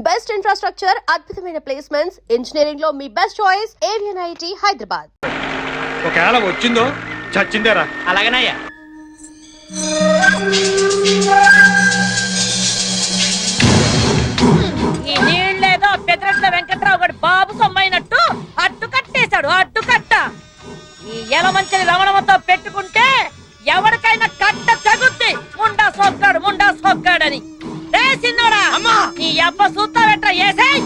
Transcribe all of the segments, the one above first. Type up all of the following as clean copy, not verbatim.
Best infrastructure, అద్భుతమైన placements, engineering లో మీ బెస్ట్ చాయిస్ ఏవియన్ ఐఐటి హైదరాబాద్. ఒకవేళ వచ్చిందో చచ్చిందేరా. అలాగేనయ్యా. ఈ నీళ్ళేదో పెదరెట్ల వెంకట్రావు గారి బాబు సొమ్మైనట్టు అడ్డు కట్టేశాడు. అడ్డుకట్ట ఈ ఎలమంచని రమణమతో పెట్టుకుంటే ఎవరికైనా కట్ట తగుద్ది. ముండా సోక్కాడని రే సిన్నోడా, నీ అబ్బ సూత్తా వెంట ఏసేయ్.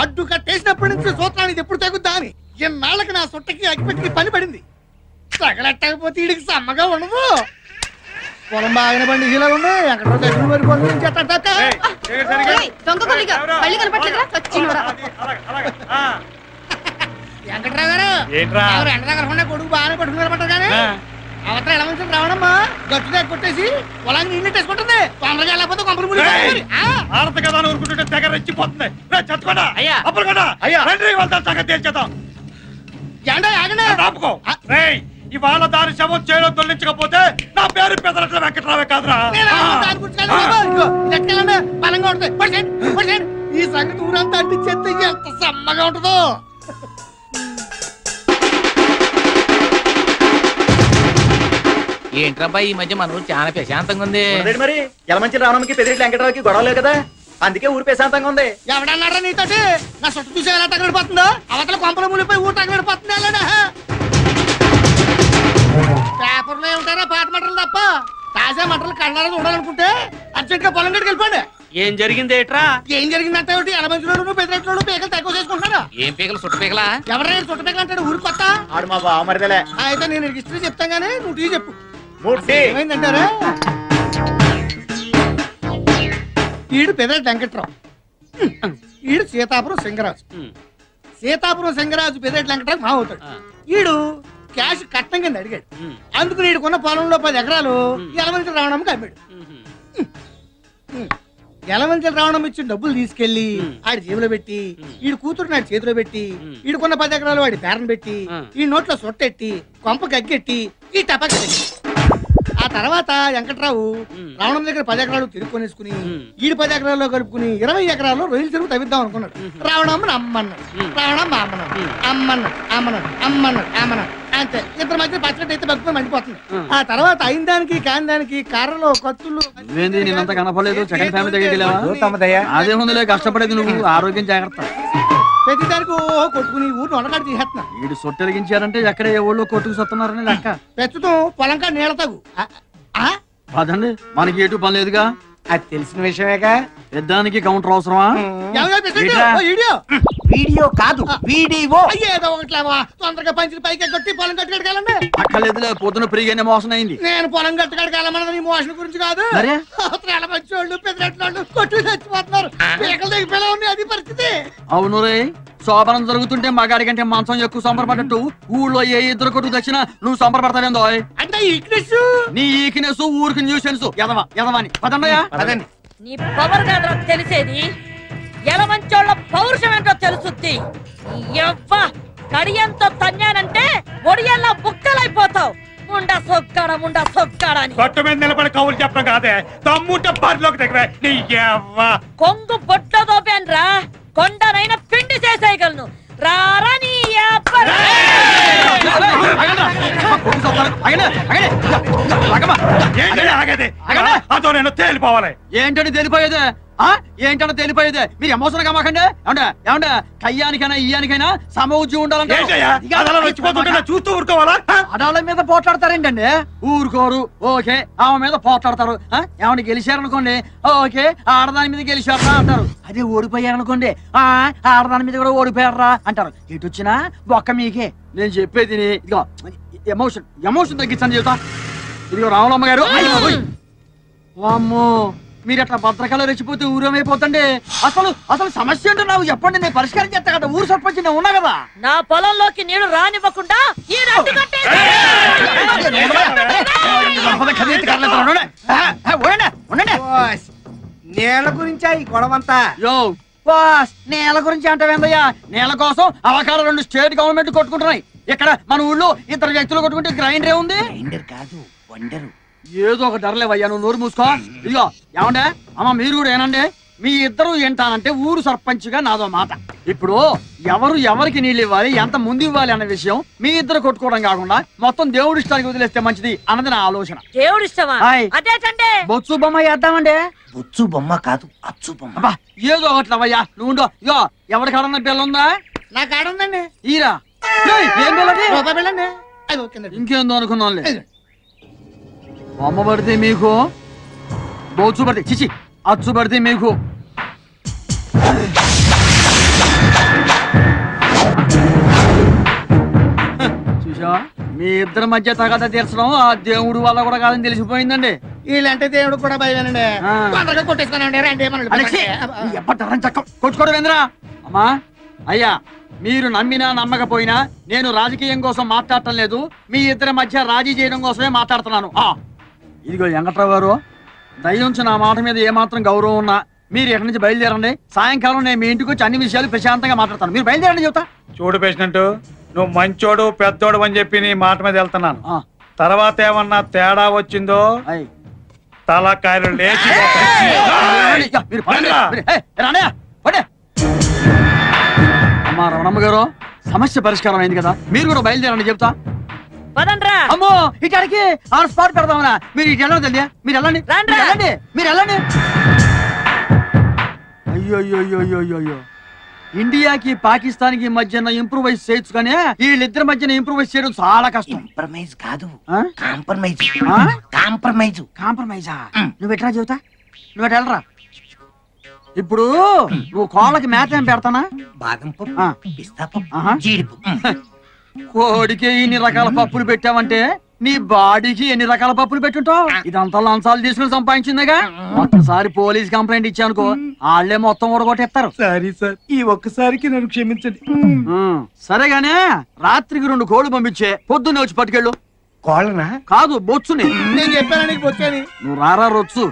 అడ్డు కట్టేసినప్పటి నుంచి సూత్రానికి ఎప్పుడు తగ్గుద్దా అని ఎన్నాళ్ళకి నా సొట్టకి అగ్గిపెట్టికి పని పడింది. తగలెట్టకపోతే వీడికి సమ్మగా ఉండదు. పొలం బాగానే పండి ఇలా ఉంది. ఎక్కడో దగ్గర మరి వెంకట్రావు గారు ఎండ దగ్గర కొడుకు బాగానే పట్టుకున్నారన్నమాట. కానీ అవతల ఎలా మంచి రావడమ్మా గట్టుగా కొట్టేసి పొలాన్ని నీళ్ళు వేసుకుంటుంది. తొందరగా వెళ్ళకపోతే కొంపలు మునిగిపోతాయి. కదా ఊరుకుంటుంటే తెగ రెచ్చిపోతుంది. చచ్చుకోడా అయ్యా, అప్పుడు కదా అయ్యా వెళ్తాను సంగతి తేల్చేద్దాం. ఆపుకో రేయ్, ఇవాళ దాని శవం చేయడం తొలగించకపోతే నా పేరు పెదరట్ల వెంకట్రావే కాదురా. బలంగా ఉంటుంది. ఈ సంగతి ఊరంతా అంటించేస్తే ఎంత సమ్మగా ఉంటుందో. ఏంట్రబ్బా ఈ మధ్య మన ఊరు చాలా ప్రశాంతంగా ఉంది. మరి యలమంచి రావడానికి పెదిరెడ్డి వెంకటరావుకి గొడవలేదు కదా, అందుకే ఊరు ప్రశాంతంగా ఉంది. ఎవడన్నారా నీతోటి? నా చుట్టూ చూసి ఎలా తగలడిపోతుందో. అవతల కొంపల మునిపోయి ఊరు తగలడిపోతుంది. పేపర్లో ఏముంటారా పాత మంటలు తప్ప తాజా మంటలు కళ్ళాలని చూడాలనుకుంటే అర్జెంట్ గా పొలం గడికి వెళ్ళిపోండి. ఏం జరిగింది ఏట్రా? ఏం జరిగిందంటే ఎలమంచిలోను పెద్దరెట్లోను పీకలు తక్కువ చేసుకుంటున్నారా? ఏం పీకలు? చుట్ట పీకలా? ఎవరైనా చుట్ట పీకలు అంటాడు ఊరు కొత్త. ఆడు మా బావమరిదలే. అయితే నేను హిస్టరీ చెప్తాను గానీ నువ్వు టీ చెప్పు. ఏమైందంటారా? ఈడు పెదరెడ్డి వెంకట్రావు, ఈడు సీతాపురం సింగరాజు. సీతాపురం సింగరాజు పెదరెడ్డి వెంకట్రావు మా అవుతాడు. ఈడు క్యాష్ కట్నం కింద అడిగాడు. అందుకు నీడుకున్న పొలంలో 10 ఎకరాలు యలమంచి రావణమ్మకి అమ్మాడు. యలమంచి రావణం ఇచ్చిన డబ్బులు తీసుకెళ్లి ఆడి జేబులో పెట్టి ఈడు కూతురు నాడు చేతిలో పెట్టి ఈడుకున్న 10 ఎకరాలు వాడి పేరను పెట్టి ఈ నోట్లో సొట్టెట్టి కొంప గగ్గెట్టి ఈ టపాకి పెట్టి ఆ తర్వాత వెంకట్రావు రావణం దగ్గర 10 ఎకరాలు తిరుక్కొనేసుకుని ఈడు 10 ఎకరాల్లో కలుపుకుని 20 ఎకరాల్లో రొయ్యలు చెరువు తవ్విద్దాం అనుకున్నాడు. రావణమ్మని అమ్మన్నాడు, రావణమ్మ అమ్మన్నాడు. అంతే. ఇద్దరు మధ్య పచ్చడి అయితే బతుకుని మండిపోతుంది. ఆ తర్వాత అయిన దానికి కాని దానికి కర్రలు కత్తులు. నేనంత కనపడలేదు. సెకండ్ ఫ్యామిలీ దగ్గరికి అదే ముందులే కష్టపడేది నువ్వు. ఆరోగ్యం జాగ్రత్త. ప్రతి దానికి కొట్టుకుని ఊరు వండకాడు తీసేస్తున్నా. వీడు సొట్టెలిగించారంటే ఎక్కడ ఏ ఊళ్ళో కొట్టుకు సత్తున్నారని లెక్క. ప్రస్తుతం పొలంకా నీళ్ళ తగు అదండి, మనకి ఎటు పని లేదుగా. అది తెలిసిన విషయమేగా. పెద్దానికి కౌంటర్ అవసరమా? వీడియో కాదు, వీడియో. ఏదో ఒకట్లేవా తొందరగా పంచులు పైకి కొట్టి పొలం కట్టుకెళ్ళండి. అక్కర్లేదులే, పొద్దున పెరిగానే మోసం అయింది. నేను పొలం కట్టుకెళ్ళమన్నది నీ మోషన్ గురించి కాదు. మంచి వాళ్ళు పెద్దరెట్లు కొట్టు చచ్చిపోతున్నారు. పీకలు దిగిపోయేలా ఉన్నాయి. అది పరిస్థితి. అవును రే, శోభనం జరుగుతుంటే మగాడి కంటే మంచం ఎక్కువ సంబరపడ్డట్టు ఊళ్ళో ఏ ఇద్దరు కొట్టుకు తెచ్చినా నువ్వు సంబరపడతావేందో. అంటే ఈక్నెస్, నీ ఈక్నెస్ ఊరికి న్యూసెన్స్. ఎదవని పదండయా. నీ పవర్ కాదు తెలిసేది, ఎలమంచోళ్ళ పౌరుషం ఏంటో తెలుసుద్ది. కడియంతో తన్నానంటే ఒడియల్లా బుక్కలైపోతావు. ముండా సొక్కాడా అని గట్టు మీద నిలబడి కవులు చెప్పడం కాదే, తమ్ముంటే బరిలోకి దగ్గర కొంగు బొట్లో దోపాన్రా, కొండనైనా పిండి చేసేయగలను. రారా నీ అదో నేను తేలిపోవాలి. ఏంటని తెలిపోయేదే? ఏంటన్నా తెలిపోయేదే? మీరు ఎమోషన్ గా మాకండి. ఏమంటే కయ్యానికైనా ఇయ్యానికైనా సమవుజ్జి ఉండాలంటే చూస్తూ ఊరుకోవాలా? ఆడాళ్ళ మీద పోట్లాడతారేంటండి? ఊరుకోరు. ఓకే, ఆమె మీద పోట్లాడతారు. ఏమన్నా గెలిచారనుకోండి, ఓకే ఆడదాని మీద గెలిచారా అంటారు. అదే ఓడిపోయారనుకోండి, ఆడదాని మీద కూడా ఓడిపోయారా అంటారు. ఎటు వచ్చినా ఒక్క మీకే. నేను చెప్పేది ఇదిగో, ఎమోషన్ తగ్గించని చెబుతా. ఇదిగో రావులమ్మ గారు, వామ్మో మీరు అట్లా భద్రకాలు రెచ్చిపోతే ఊరేమైపోతండి. అసలు సమస్య ఏంటో నాకు చెప్పండి, నేను పరిష్కారం చేస్తా కదా. ఊరు సర్పంచ్ నేను ఉన్నా కదా. నా పొలంలోకి నీళ్లు రానివ్వకుండా నేల గురించా ఈ గొడవంతా? నేల గురించి అంటావేందయ్యా? నేల కోసం అవకాశం 2 స్టేట్ గవర్నమెంట్ కొట్టుకుంటున్నాయి. ఇక్కడ మన ఊళ్ళో 2 వ్యక్తులు కొట్టుకుంటే గ్రైండర్ ఉంది. గ్రైండర్ కాదు, వండరు. ఏదో ఒక ధరలేవయ్యా, నువ్వు నోరు మూసుకో. ఇదిగో ఏమండే అమ్మ, మీరు కూడా ఏనండి, మీ ఇద్దరు ఏంటానంటే ఊరు సర్పంచ్గా నాదో మాట. ఇప్పుడు ఎవరు ఎవరికి నీళ్ళు ఇవ్వాలి, ఎంత ముందు ఇవ్వాలి అన్న విషయం మీ ఇద్దరు కొట్టుకోవడం కాకుండా మొత్తం దేవుడి ఇష్టానికి వదిలేస్తే మంచిది అన్నది నా ఆలోచన. దేవుడు ఇష్టమా? హాయ్. అదేటండి. బొత్సు బొమ్మ వేద్దామండి. బొచ్చు బొమ్మ కాదు, అచ్చు బొమ్మ. అబ్బా ఏదో ఒకట్లవయ్యా, నువ్వు ఉండో. ఇగో ఎవరి కాడన్న బిల్ల ఉందా? నా కాడ ఉందండి. ఈరా ఏయ్, ఏం బిల్లది? రూపాయి బిళ్ళండి. అది ఓకేనండి. ఇంకేందో అనుకున్నానులే. బొమ్మ పడితే మీకు, బొచ్చు పడితే చిచి అచ్చు పడితే మీకు. చూసా, మీ ఇద్దరి మధ్య తగద తీర్చడం ఆ దేవుడు వల్ల కూడా కాదని తెలిసిపోయిందండి. వీళ్ళంటే దేవుడు కూడా భయమేనండి. ఆ. తొందరగా కొట్టేసుకున్నాండి. రండి ఏమన్నా అలెక్సీ, నీ ఎప్పటికీ చక్క కొట్టుకోవడం ఏందిరా? అమ్మా అయ్యా, మీరు నమ్మినా నమ్మకపోయినా నేను రాజకీయం కోసం మాట్లాడటం లేదు, మీ ఇద్దరి మధ్య రాజీ చేయడం కోసమే మాట్లాడుతున్నాను. ఇదిగో వెంకట్రావు గారు, దయ్యుంచి నా మాట మీద ఏమాత్రం గౌరవం ఉన్నా మీరు ఎక్కడి నుంచి బయలుదేరండి. సాయంకాలం నేను మీ ఇంటికి వచ్చి అన్ని విషయాలు ప్రశాంతంగా మాట్లాడతాను. మీరు బయలుదేరండి చెబుతా. చూడు పేషెంట్, నువ్వు మంచోడు పెద్దోడు అని చెప్పి నీ మాట మీద వెళ్తున్నాను. ఆ, తర్వాత ఏమన్నా తేడా వచ్చిందో అయ్. తలకాయలు లేచి ఇక మీరు పడండి. ఏయ్, రానయ్య, పడే. అమ్మా రమణమ్మ గారు, సమస్య పరిష్కారం అయింది కదా, మీరు కూడా బయలుదేరండి చెప్తా. పదండ్రా. అమ్మో ఇక్కడికి ఆన్ స్పాట్ పెడదామనా? మీరు ఇటు వెళ్ళండి తల్లి, మీరు వెళ్ళండి, రండి. మీరు వెళ్ళండి, మీరు వెళ్ళండి. అయ్యో ఇండియాకి పాకిస్తాన్ కి మధ్యన ఇంప్రూవైజ్ చేయొచ్చు కానీ వీళ్ళిద్దరి మధ్యన ఇంప్రూవైజ్ చేయడం చాలా కష్టం. కాంప్రమైజ్ కాదు, ఆ? కాంప్రమైజ్. ఆ? కాంప్రమైజ్. కాంప్రమైజా? నువ్వు ఎట్లా చెబుతా, నువ్వు ఎట్లా వెళ్ళరా. ఇప్పుడు నువ్వు కోళ్ళకి మేత ఏం పెడతానా? బాదం పప్పు, ఆ. పిస్తా పప్పు, ఆహా. జీడిపప్పు. కోడికి ఇన్ని రకాల పప్పులు పెట్టావంటే నీ బాడీకి ఎన్ని రకాల పప్పులు పెట్టుంటావు? ఇదంతా లంచాలు తీసుకుని సంపాదించిందిగా. ఒక్కసారి పోలీస్ కంప్లైంట్ ఇచ్చానుకో, వాళ్ళే మొత్తం ఊడగొట్టేస్తారు. సారీ సార్, ఈ ఒక్కసారికి నన్ను క్షమించండి. సరేగానే రాత్రికి 2 కోళ్ళు పంపించే, పొద్దున్నే వచ్చి పట్టుకెళ్ళు. కోళ్ళనా? కాదు, బొచ్చుని. నేను చెప్పాను నీకు వచ్చాని. నువ్వు రారా రొచ్చు.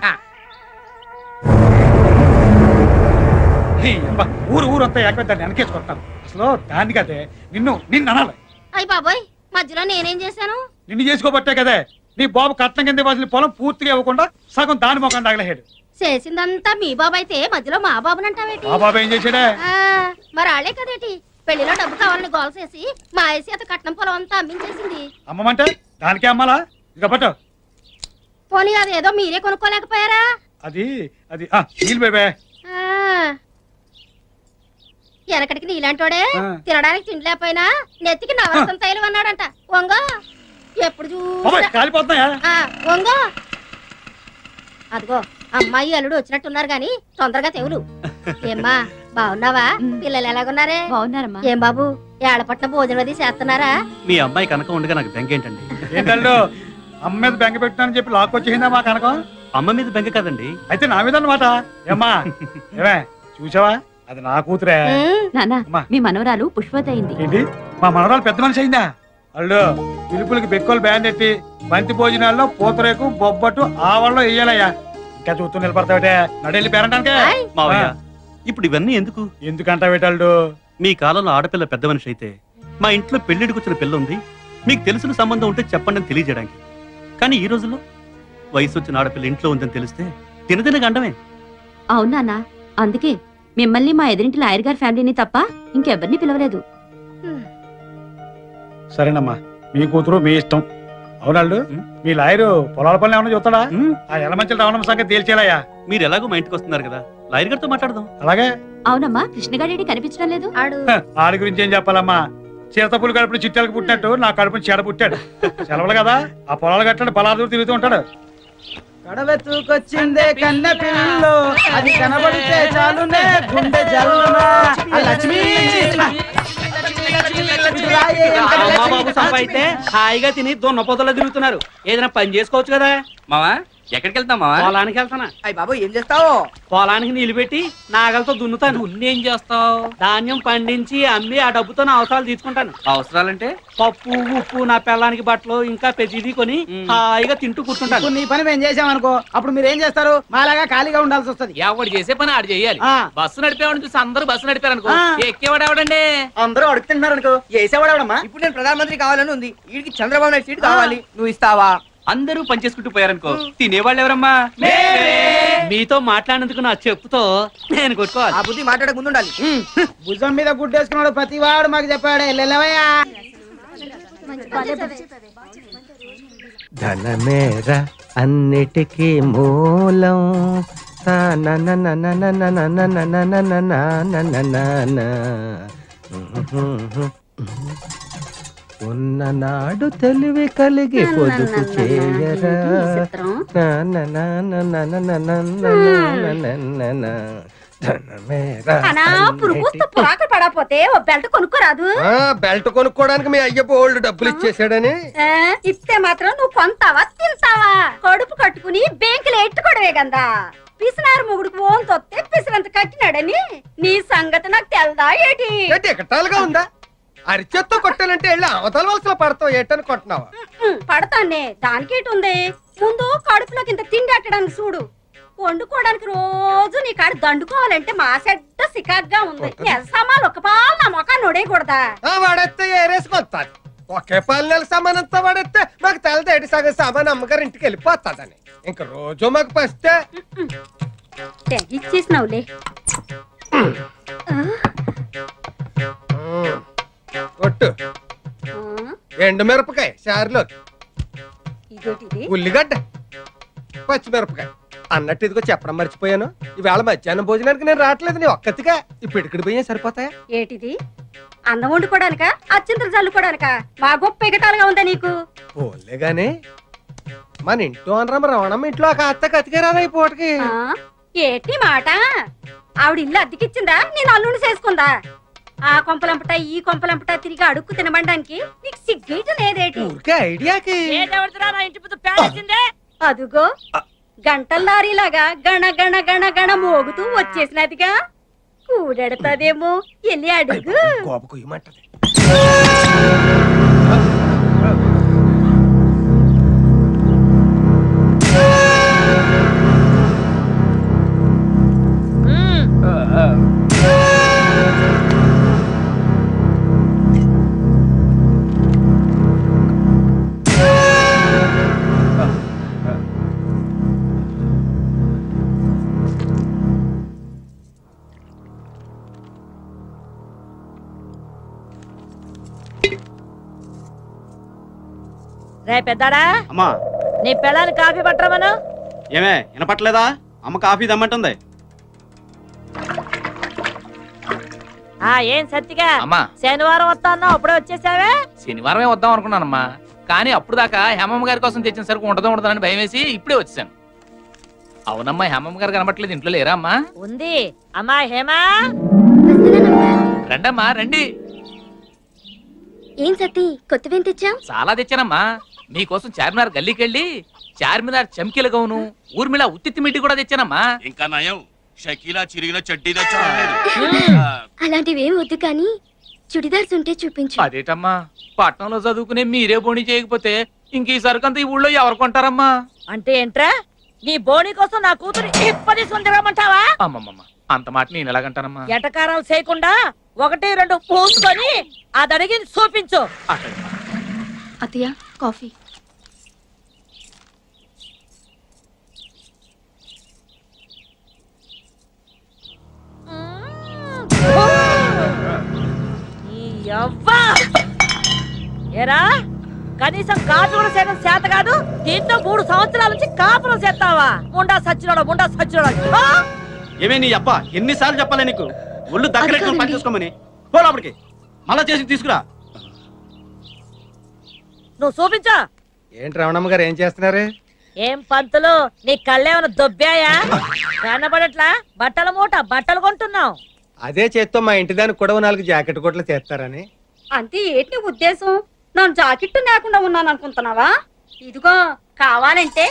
ఊరంతా ఏకదాన్ని వెనకేసుకుంటాను. అసలు దాన్ని కదే నిన్ను అనాలి. అయ్య బాబోయ్, మధ్యలో నేనేం చేశాను? నిన్ను చేసుకోబట్టే కదే నీ బాబు కట్నం కింద ఇవ్వాల్సిన పొలం పూర్తిగా ఇవ్వకుండా సగం దాని మొఖం తగలహేడు. చేసిందంతా మీ బాబు అయితే మధ్యలో మా బాబునంటావేటి? ఆ బాబు ఏం చేశాడే? మరి ఆళ్లే కదేటి పెళ్లిలో డబ్బు కావాలని గోల చేసి మా ఐసి అత కట్నం పొలం అంతా అమ్మించేసింది. అమ్మమంటే దానికే అమ్మాలా? ఇక పట్టు. పోనీ అదేదో మీరే కొనుక్కోలేకపోయారా? అది అది నీళ్ళు బేబే. వెనకటికి నీలాంటోడే ఆ. తినడానికి తిండి లేకపోయినా నెత్తికి నవరసం తైలం అన్నాడంట. వంగో ఎప్పుడు చూసినా కాలిపోతున్నాయా? వంగో. అదిగో అమ్మాయి అల్లుడు వచ్చినట్టున్నారు గాని తొందరగా తెవులు. ఏమ్మా బాగున్నావా? పిల్లలు ఎలాగున్నారే? బాగున్నారమ్మా. ఏం బాబు ఏడపట్ల భోజనం అది చేస్తున్నారా? మీ అమ్మాయి కనుక ఉండగా నాకు బెంగ ఏంటండి? ఏంటల్లు అమ్మ మీద బెంగ పెట్టానని చెప్పి లాక్కొచ్చేసిందా మా కనకం? అమ్మ మీద బెంగ కదండి. అయితే నా మీద అన్నమాట. ఏమ్మా ఏమే చూసావా, అది నా కూతురే. నాన్న, అమ్మా. మీ మనవరాలు పుష్పవతి అయింది. ఏంటి మా మనవరాలు పెద్ద మనిషి అయిందా? అల్లు పిలుపులకి బెక్కలు బ్యాండ్ ఎట్టి బంతి భోజనాల్లో పూతరేకు బొబ్బట్టు ఆవల్లో వేయాలయ్యా. ఇంకా చూస్తూ నిలబడతావిటే, నడెళ్ళి పేరంటానికే. మావయ్య, ఇప్పుడు ఇవన్నీ ఎందుకు? ఎందుకంటావేటల్లు? మీ కాలంలో ఆడపిల్ల పెద్ద మనిషి అయితే మా ఇంట్లో పెళ్లిడికి వచ్చిన పిల్ల ఉంది, మీకు తెలిసిన సంబంధం ఉంటే చెప్పండి అని తెలియజేయడానికి. కానీ ఈ రోజుల్లో వయసు వచ్చిన ఆడపిల్ల ఇంట్లో ఉందని తెలిస్తే తినదిన గండమే. అవును నాన్న, అందుకే మిమ్మల్ని మా ఎదురింటి లాయర్ గారి ఫ్యామిలీని తప్ప ఇంకెవరిని పిలవలేదు. సరేనమ్మా, మీ కూతురు మీ ఇష్టం. అవునాళ్ళు మీ లాయరు పొలాల పనులు ఏమన్నా చూస్తాడా? ఆ ఎలమంచల రావడం సంగతి తేల్చేలాయా? మీరు ఎలాగో మా ఇంటికి వస్తున్నారు కదా, లాయర్ గారితో మాట్లాడదాం. అలాగే. అవునమ్మా, కృష్ణగాడి కనిపించడం లేదు. ఆడు ఆడి గురించి ఏం చెప్పాలమ్మా? చిరతపులు కడుపుని చిట్టెలకు పుట్టినట్టు నా కడుపుని చెడ పుట్టాడు. సెలవులు కదా, ఆ పొలాలు కట్టాడు, పొలాలు తిరుగుతూ ఉంటాడు. కడవెత్తుకొచ్చిందే కన్నె పిల్లు, అది కనబడితే చాలునే గుండె జల్లునా. లక్ష్మి బాబు సంపాయితే హాయిగా తిని దొన్న పొదలో తిరుగుతున్నారు. ఏదైనా పని చేసుకోవచ్చు కదా. మావా ఎక్కడికి వెళ్తాం? మావా పొలానికి వెళ్తానా. అయ్య బాబు ఏం చేస్తావు? పొలానికి నీళ్లు పెట్టి నాగలతో దున్నుతాను. ఏం చేస్తావు? ధాన్యం పండించి అమ్మి ఆ డబ్బుతో నా అవసరాలు తీసుకుంటాను. అవసరాలంటే పప్పు ఉప్పు, నా పిల్లానికి బట్టలు, ఇంకా ప్రతిదీ కొని హాయిగా తింటూ కూర్చుంటాను. నీ పని మేము చేసామనుకో, అప్పుడు మీరు ఏం చేస్తారు? మాలాగా ఖాళీగా ఉండాల్సి వస్తుంది. ఎవడు చేసే పని ఆడు చేయాలి. ఆ. బస్సు నడిపేవాడిని చూసి అందరూ బస్సు నడిపారు అనుకో, ఆ. ఎక్కేవాడు ఎవడండి? అందరూ అడుగుతున్నారు అనుకో, వేసేవాడమ్మా. ఇప్పుడు నేను ప్రధానమంత్రి కావాలని ఉంది, వీడికి చంద్రబాబు నాయుడు సీట్ కావాలి, నువ్వు ఇస్తావా? అందరూ పనిచేసుకుంటూ పోయారనుకో తినేవాళ్ళు ఎవరమ్మా? మీతో మాట్లాడినందుకు నా చెప్పుతో నేను కొట్టుకోవాలి. ఆ బుద్ధి మాట్లాడక ముందు ఉండాలి. భుజం మీద గుడ్డేసుకున్నాడు ప్రతి వాడు మాకు చెప్పాడే వెళ్ళవయ్యా. ధనమేర అన్నిటికీ మూలం ఉన్ననాడు తెలివి కలిగి పొదుపు చేయరా. పడపోతే ఓ బెల్ట్ కొనుక్కోరాదు. బెల్ట్ కొనుక్కోడానికి మీ అయ్య బోల్డ్ డబ్బులు ఇచ్చేసాడని. ఇస్తే మాత్రం నువ్వు కొంటావా తింటావా? కడుపు కట్టుకుని బ్యాంకులో ఎట్టుకోవడమే కదా. పిసినారు మొగుడుకు ఓన్ తొత్తే పిసినంత కట్టినాడని నీ సంగతి నాకు తెల్దా ఏటి? ఎకటాలుగా ఉందా? అరిచేత్తో కొట్టాలంటే వెళ్ళి అవతల వలసలో పడతావు ఏటని కొట్టినావా? పడతానే దానికేటి ఉంది. ముందు కడుపులోకి ఇంత తిండి అట్టడానికి చూడు. వండుకోవడానికి రోజు నీ కాడ దండుకోవాలంటే మా సెడ్డ సికాగ్గా ఉంది. సామాన్లు ఒక పాలు నా మొఖాన్ని నొడేయకూడదా? వాడేస్తే ఏరేసుకొస్తాది. ఒకే పాలనెల సామానంతా వాడేస్తే మాకు తెలదేటి సగం సామాన్ అమ్మగారు ఇంటికి వెళ్ళిపోతాదని. ఇంక రోజు మాకు పస్తే తెగిచ్చేసినావులే. ఒట్టు ఎండు మిరపకాయ చారులో, ఇదేటిది? ఉల్లిగడ్డ, పచ్చిమిరపకాయ అన్నట్టు ఇదిగో చెప్పడం మర్చిపోయాను. ఈవేళ మధ్యాహ్నం భోజనానికి నేను రావట్లేదు. నీ ఒక్కతిగా ఇప్పుడు ఇక్కడికి పోయే సరిపోతాయా? ఏటిది? అన్నం వండుకోవడానికా అచ్చింతలు చల్లుకోవడానికా? మా గొప్ప ఎగటాలుగా ఉందా నీకు? పోలే గాని మన ఇంట్లో అనరమ్మ రవణమ్మ ఇంట్లో ఒక అత్త కతికేరాదా ఈ పూటకి? ఏటి మాట? ఆవిడ ఇల్లు అద్దెకిచ్చిందా నేను అల్లుని చేసుకుందా? ఆ కొంపలంపట ఈ కొంపలంపట తిరిగి అడుక్కు తినబడడానికి నీకు సిగ్గేట లేదేటి? ఊరికే ఐడియాకి ఏదెవరిదిరా నా ఇంటి ముందు పేడొచ్చిందే? అదుగో గంటల లారీలాగా గణ గణ గణ గణ మోగుతూ వచ్చేసినదిగా. కూడెడతాదేమో వెళ్ళి అడుగు. కోప కుయ్యమంటది. రే పెద్దాడా, అమ్మా నీ పిల్లని కాఫీ పట్టరమను. ఏమే వినపట్లేదా? అమ్మ కాఫీ దమ్మంటుంది. ఏం సత్తిగా అమ్మా శనివారం వస్తా అన్నావు, అప్పుడే వచ్చేసావే? శనివారమే వద్దాం అనుకున్నానమ్మా, కానీ అప్పుడు దాకా హేమమ్మ గారి కోసం తెచ్చిన సరుకు ఉండదని భయం వేసి ఇప్పుడే వచ్చాను. అవునమ్మా, హేమమ్మ గారు కనబట్లేదు. ఇంట్లో లేరా అమ్మా? ఉంది. అమ్మా హేమా, రండమ్మా రండి. ఏం సత్తి కొత్తవేం తెచ్చావు? చాలా తెచ్చానమ్మా. మీకోసం చార్మినార్ గల్లీకి వెళ్ళి చార్మినార్ చమ్కీల గౌను, ఊర్మిళ ఉత్తిత్తి మిట్టి కూడా తెచ్చానమ్మా. ఇంకా నయం షకీలా చిరిగిన చడ్డీ తెచ్చా. అలాంటివేం వద్దు కానీ చుడిదార్స్ ఉంటే చూపించు. అదేటమ్మా, పట్నంలో చదువుకునే మీరే బోణి చేయకపోతే ఇంక ఈ సరుకంతా ఈ ఊళ్ళో ఎవరు కొంటారమ్మా? అంటే ఏంట్రా? నీ బోని కోసం నా కూతురు ఇప్పటి తిరగమంటావా? అమ్మమ్మమ్మ, అంత మాట నేను ఎలాగంటానమ్మా? ఎటకారాలు చేయకుండా 1-2 పూసుకొని అది అడిగి చూపించు. అత్తయ్య కాఫీ. ఏరా, కనీసం కాఫీ కూడా చేయడం చేత కాదు, దీంతో 3 సంవత్సరాల నుంచి కాపురం చేస్తావా? ముండా సచ్చినోడా. ఏమే నీ అప్ప ఎన్నిసార్లు చెప్పాలి నీకు? ఒళ్ళు దగ్గర పని చూసుకోమని పోలాపడికి మళ్ళా చేసి తీసుకురా. నువ్వు చూపించా. ఏంటి రమణమ్మ గారు ఏం చేస్తున్నారు? ఏం పంతులు, నీ కళ్ళేమన్నా దొబ్బాయా? కనబడట్లా? బట్టల మూట బట్టలు కొంటున్నావు. అదే చేత్తో మా ఇంటి దానికి కూడా 4 జాకెట్ కొట్లు చేస్తారని. అంతే ఏంటి ఉద్దేశం? నన్ను జాకెట్టు లేకుండా ఉన్నాను అనుకుంటున్నావా? ఇదిగో కావాలంటే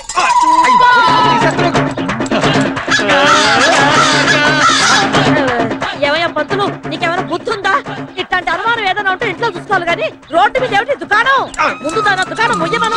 ఏమయ్యా పంతులు, నీకేమైనా గుర్తుందా? ఇట్లాంటి అనుమానం ఏదైనా ఉంటే ఇంట్లో చూసుకోవాలి కానీ రోడ్డు మీద ఏమిటి దుకాణం? ముందు దాని దుకాణం ముయ్యమను.